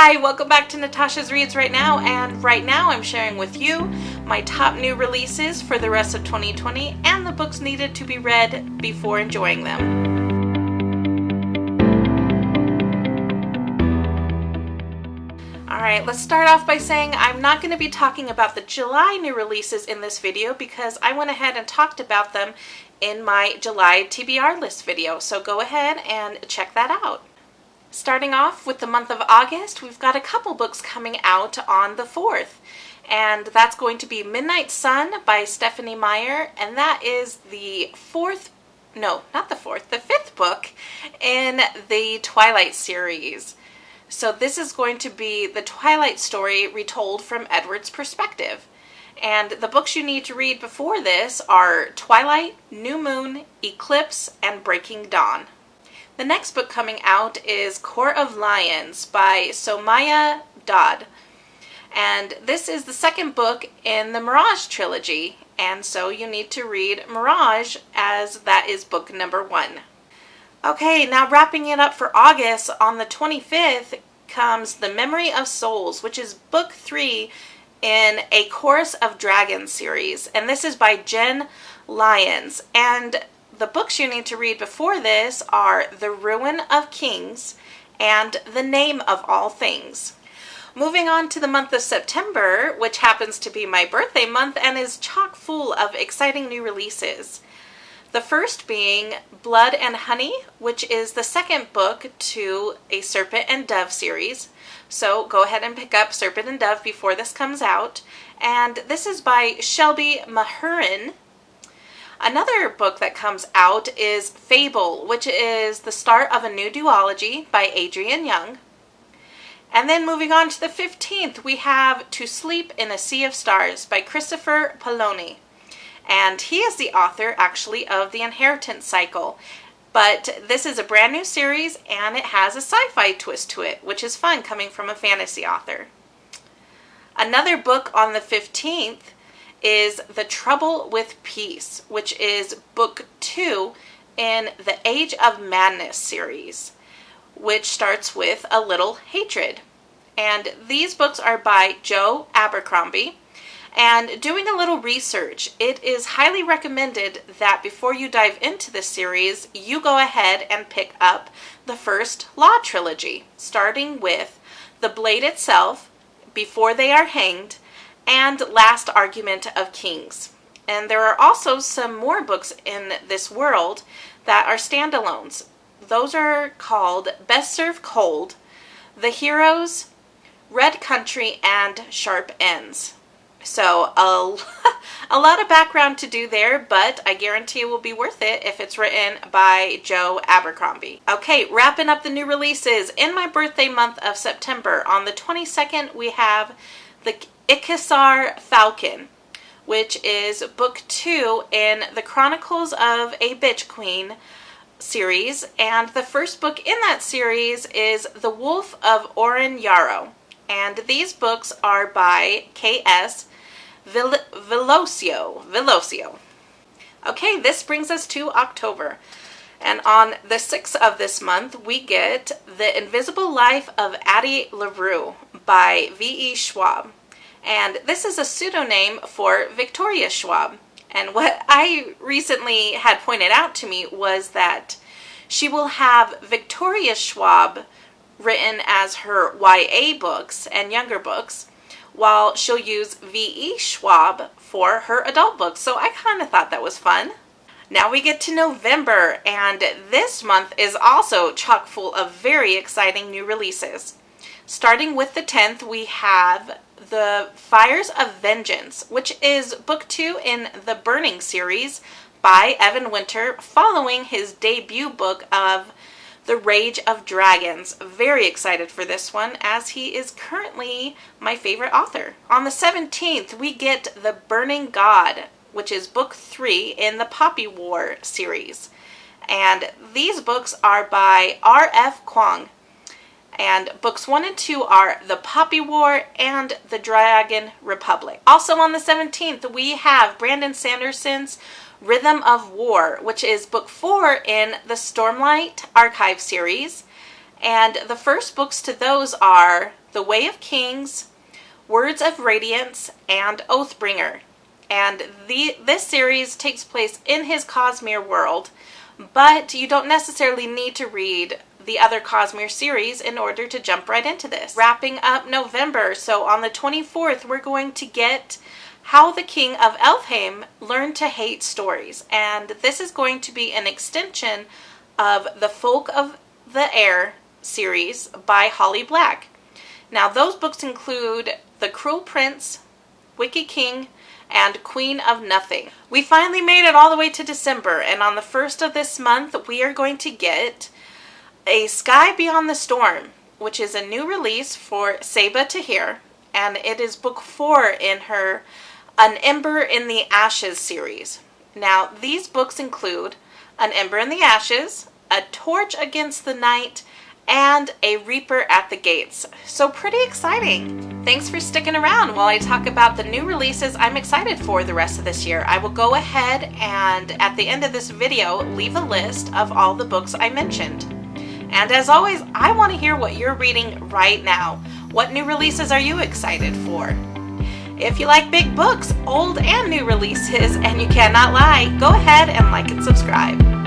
Hi, welcome back to Natasha's Reads Right Now, and right now I'm sharing with you my top new releases for the rest of 2020 and the books needed to be read before enjoying them. Alright, let's start off by saying I'm not going to be talking about the July new releases in this video because I went ahead and talked about them in my July TBR list video, so go ahead and check that out. Starting off with the month of August, we've got a couple books coming out on the 4th, and that's going to be Midnight Sun by Stephanie Meyer, and that is the fifth book in the Twilight series. So this is going to be the Twilight story retold from Edward's perspective. And the books you need to read before this are Twilight, New Moon, Eclipse, and Breaking Dawn. The next book coming out is Court of Lions by Somaya Dodd. And this is the second book in the Mirage trilogy, and so you need to read Mirage as that is book number 1. Okay, now wrapping it up for August, on the 25th comes The Memory of Souls, which is book 3 in A Chorus of Dragons series, and this is by Jen Lyons. And the books you need to read before this are The Ruin of Kings and The Name of All Things. Moving on to the month of September, which happens to be my birthday month and is chock full of exciting new releases. The first being Blood and Honey, which is the second book to a Serpent and Dove series. So go ahead and pick up Serpent and Dove before this comes out. And this is by Shelby Mahurin. Another book that comes out is Fable, which is the start of a new duology by Adrienne Young. And then moving on to the 15th, we have To Sleep in a Sea of Stars by Christopher Paolini. And he is the author, actually, of The Inheritance Cycle. But this is a brand new series, and it has a sci-fi twist to it, which is fun coming from a fantasy author. Another book on the 15th is The Trouble with Peace, which is book 2 in the Age of Madness series, which starts with A Little Hatred. And these books are by Joe Abercrombie. And doing a little research, it is highly recommended that before you dive into this series, you go ahead and pick up the first Law trilogy, starting with The Blade Itself, Before They Are Hanged, and Last Argument of Kings. And there are also some more books in this world that are standalones. Those are called Best Served Cold, The Heroes, Red Country, and Sharp Ends. So a lot of background to do there, but I guarantee it will be worth it if it's written by Joe Abercrombie. Okay, wrapping up the new releases. In my birthday month of September, on the 22nd, we have The Icesar Falcon, which is book 2 in the Chronicles of a Bitch Queen series, and the first book in that series is The Wolf of Oren Yarrow. And these books are by K.S. Velocio. Okay, this brings us to October. And on the 6th of this month, we get The Invisible Life of Addie LaRue by V.E. Schwab. And this is a pseudonym for Victoria Schwab. And what I recently had pointed out to me was that she will have Victoria Schwab written as her YA books and younger books, while she'll use V.E. Schwab for her adult books. So I kind of thought that was fun. Now we get to November, and this month is also chock full of very exciting new releases. Starting with the 10th, we have The Fires of Vengeance, which is book 2 in the Burning series by Evan Winter, following his debut book of The Rage of Dragons. Very excited for this one, as he is currently my favorite author. On the 17th, we get The Burning God, which is book 3 in the Poppy War series. And these books are by R.F. Kuang. And books 1 and 2 are The Poppy War and The Dragon Republic. Also on the 17th, we have Brandon Sanderson's Rhythm of War, which is book 4 in the Stormlight Archive series. And the first books to those are The Way of Kings, Words of Radiance, and Oathbringer. And this series takes place in his Cosmere world, but you don't necessarily need to read the other Cosmere series in order to jump right into this. Wrapping up November, so on the 24th, we're going to get How the King of Elfheim Learned to Hate Stories. And this is going to be an extension of the Folk of the Air series by Holly Black. Now, those books include The Cruel Prince, Wicked King, and Queen of Nothing. We finally made it all the way to December, and on the 1st of this month, we are going to get A Sky Beyond the Storm, which is a new release for Seba Tahir, and it is book 4 in her An Ember in the Ashes series. Now, these books include An Ember in the Ashes, A Torch Against the Night, and A Reaper at the Gates. So pretty exciting. Thanks for sticking around while I talk about the new releases I'm excited for the rest of this year. I will go ahead and at the end of this video leave a list of all the books I mentioned. And as always, I want to hear what you're reading right now. What new releases are you excited for? If you like big books, old and new releases, and you cannot lie, go ahead and like and subscribe.